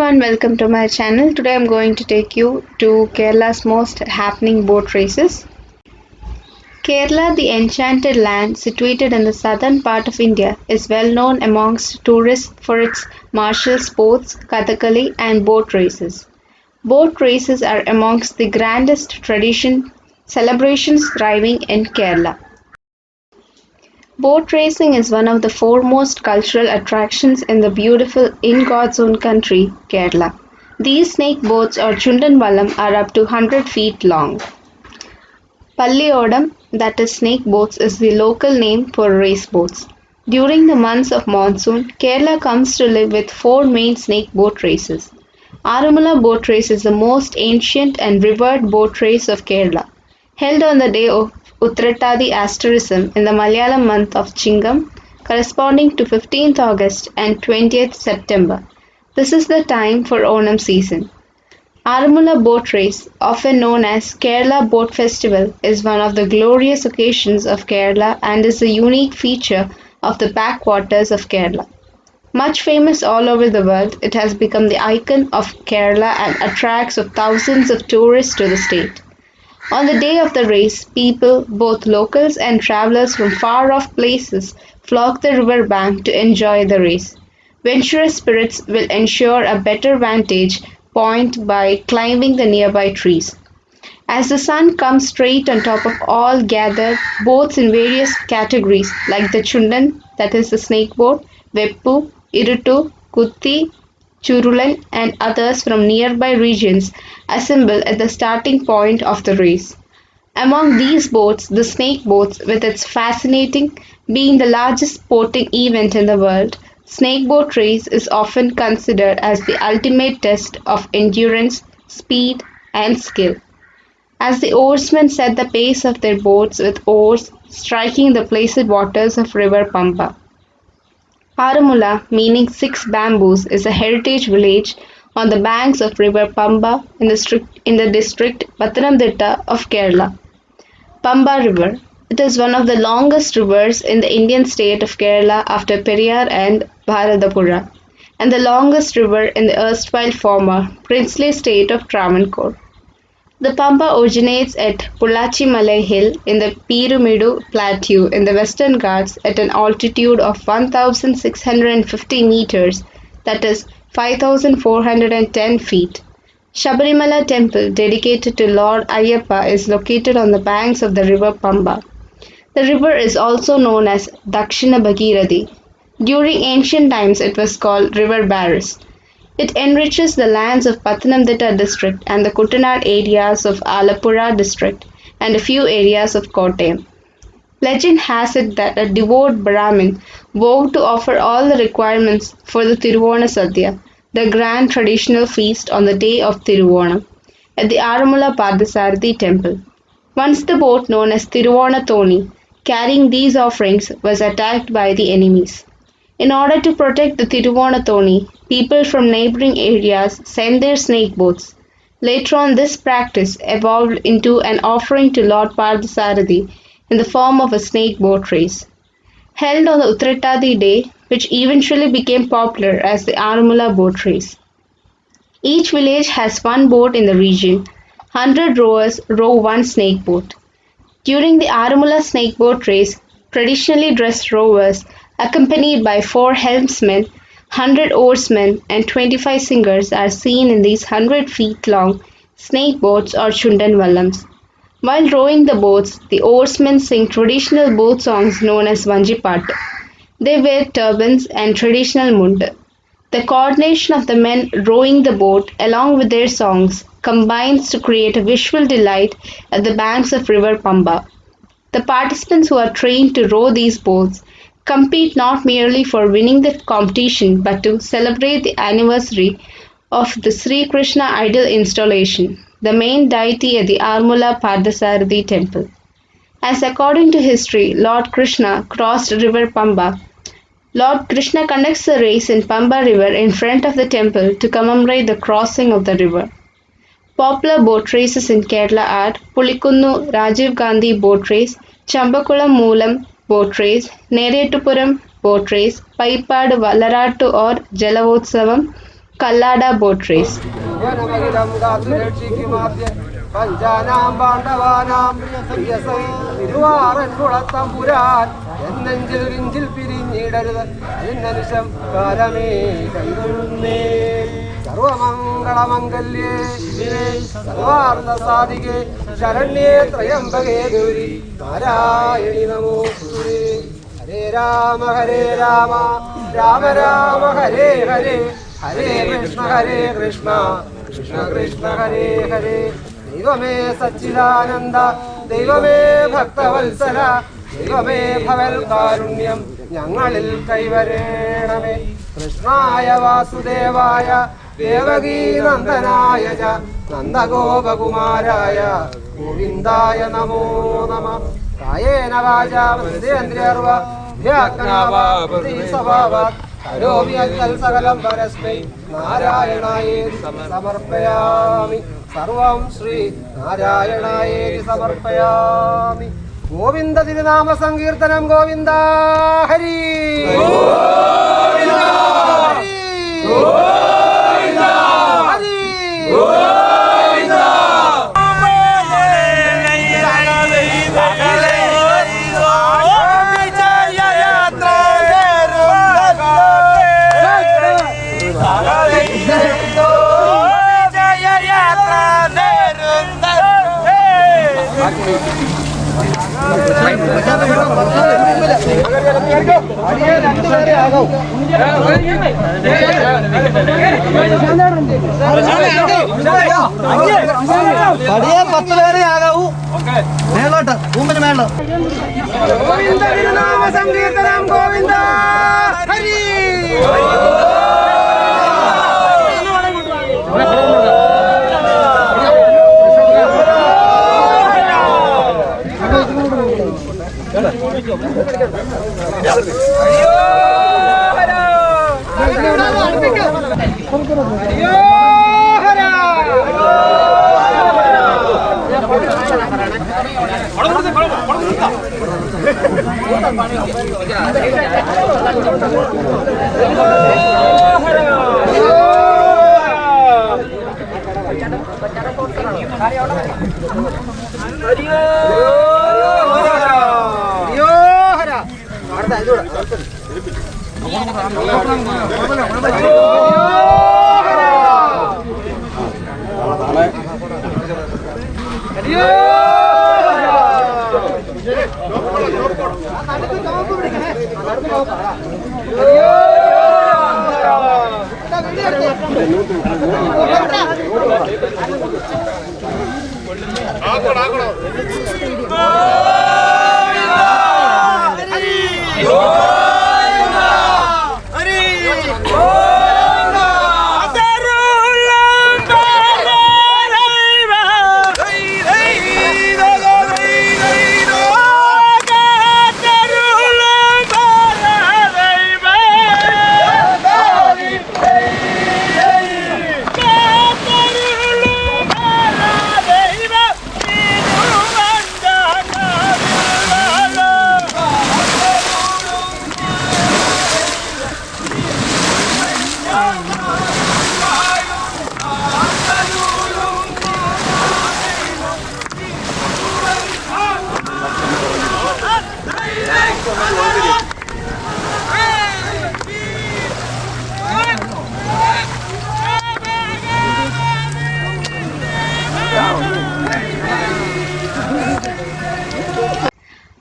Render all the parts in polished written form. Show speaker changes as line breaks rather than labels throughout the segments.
everyone, welcome to my channel. Today I'm going to take you to Kerala's most happening boat races. Kerala, the enchanted land situated in the southern part of India, is well known amongst tourists for its martial sports, Kathakali, and boat races. Boat races are amongst the grandest tradition celebrations thriving in Kerala. Boat racing is one of the foremost cultural attractions in the beautiful in God's own country, Kerala. These snake boats or Chundan Vallam are up to 100 feet long. Palliyodam, that is snake boats, is the local name for race boats. During the months of monsoon, Kerala comes to live with four main snake boat races. Aranmula Boat Race is the most ancient and revered boat race of Kerala, held on the day of Uttarattadi asterism in the Malayalam month of Chingam, corresponding to 15th August and 20th September. This is the time for Onam season. Aranmula Boat Race, often known as Kerala Boat Festival, is one of the glorious occasions of Kerala and is a unique feature of the backwaters of Kerala. Much famous all over the world, it has become the icon of Kerala and attracts of thousands of tourists to the state. On the day of the race, people, both locals and travelers from far off places, flock the river bank to enjoy the race. Venturous spirits will ensure a better vantage point by climbing the nearby trees. As the sun comes straight on top of all gather boats in various categories like the Chundan, that is the snake boat, Veppu, Iruttu, Kutti, Churulan and others from nearby regions assemble at the starting point of the race. Among these boats, the snake boats, with its fascinating being the largest sporting event in the world, snake boat race is often considered as the ultimate test of endurance, speed, and skill. As the oarsmen set the pace of their boats with oars striking the placid waters of river Pampa. Aranmula, meaning six bamboos, is a heritage village on the banks of river Pampa in the district Pathanamthitta of Kerala. Pamba River. It is one of the longest rivers in the Indian state of Kerala after Periyar and Bharatapuzha, and the longest river in the erstwhile former princely state of Travancore. The Pampa originates at Pullachimalai Hill in the Peerumedu Plateau in the Western Ghats at an altitude of 1,650 meters, that is 5,410 feet. Sabarimala Temple, dedicated to Lord Ayyappa, is located on the banks of the river Pamba. The river is also known as Dakshina Bhagirathi. During ancient times it was called River Baris. It enriches the lands of Pathanamthitta district and the Kuttanad areas of Alappuzha district and a few areas of Kottayam. Legend has it that a devout Brahmin vowed to offer all the requirements for the Vallasadya, the grand traditional feast on the day of Thiruvonam, at the Aranmula Parthasarathy temple. Once the boat known as Thoni, carrying these offerings, was attacked by the enemies. In order to protect the Thoni, people from neighboring areas sent their snake boats. Later on, this practice evolved into an offering to Lord Parthasarathy in the form of a snake boat race, held on the Uttarattadi day, which eventually became popular as the Aranmula Boat Race. Each village has one boat in the region. 100 rowers row one snake boat. During the Aranmula Snake Boat Race, traditionally dressed rowers, accompanied by 4 helmsmen, 100 oarsmen, and 25 singers, are seen in these 100 feet long snake boats or Chundan Vallams. While rowing the boats, the oarsmen sing traditional boat songs known as Vanchippattu. They wear turbans and traditional mundu. The coordination of the men rowing the boat, along with their songs, combines to create a visual delight at the banks of river Pamba. The participants who are trained to row these boats compete not merely for winning the competition but to celebrate the anniversary of the Sree Krishna idol installation, the main deity at the Aranmula Parthasarathy temple. As according to history, Lord Krishna crossed river Pamba. Lord Krishna conducts the race in Pamba river in front of the temple to commemorate the crossing of the river. Popular boat races in Kerala are Pulikunnu Rajiv Gandhi Boat Race, Chambakulam Moolam Boat Race, Nerettupuram Boat Race, Paipadu Vallarattu or Jalaghoshayathra Kallada Boat Race.
പഞ്ചാനാം പാണ്ഡവാനാം തിരുവാറന്മുളത്തമ്പുരാൻ എന്നെഞ്ചിൽ വിഞ്ചിൽ പിരിഞ്ഞിടരുത് അതിനനുഷം കാലമേ കൈകൊള്ളുന്നേ സർവമംഗളമംഗല്യേ സർവാർത്ഥ സാധികേ ശരണ്യേ ത്രയംബകേ ഗൗരി നാരായണി നമോസ്തുതേ ഹരേ രാമ രാമ രാമ ഹരേ ഹരേ ഹരേ കൃഷ്ണ കൃഷ്ണ കൃഷ്ണ ഹരേ ഹരേ ദൈവമേ സച്ചിദാനന്ദ ദൈവമേ ഭക്തവത്സല ദൈവമേ ഭവൽ കാരുണ്യം ഞങ്ങളിൽ കൈവരേണമേ കൃഷ്ണായ വാസുദേവായ ദേവകീ നന്ദനായ ച നന്ദഗോപകുമാരായ ഗോവിന്ദായ നമോ നമഃ കായേന വാചാ മനസേന്ദ്രിയർവാ സ്വഭാവാത് കരോമി അജ്ഞൽ സകലം പരസ്മൈ നാരായണായേതി സമർപ്പയാമി സർവം ശ്രീ നാരായണായേതി സമർപ്പയാമി ഗോവിന്ദ തിരുനാമ സങ്കീർത്തനം ഗോവിന്ദ ഹരി പടിയെ 10 പേരെ ആകാവൂ. മേളോട്ട് മുമ്പിന് മേളോ. ഗോവിന്ദ തിരുനാമ സങ്കീർത്തനം Govinda Hari.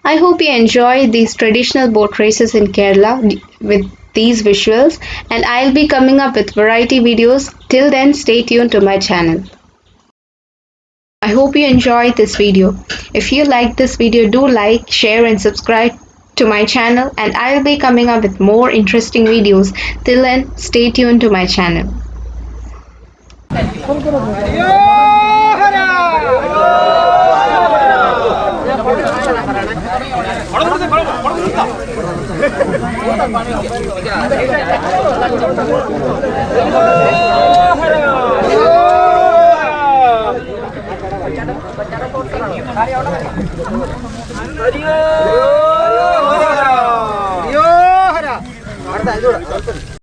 I hope you enjoy these traditional boat races in Kerala with these visuals, and I'll be coming up with variety videos. Till then, stay tuned to my channel. I hope you enjoyed this video. If you liked this video, do like, share and subscribe to my channel, and I'll be coming up with more interesting videos. Till then, stay tuned to my channel.
Hara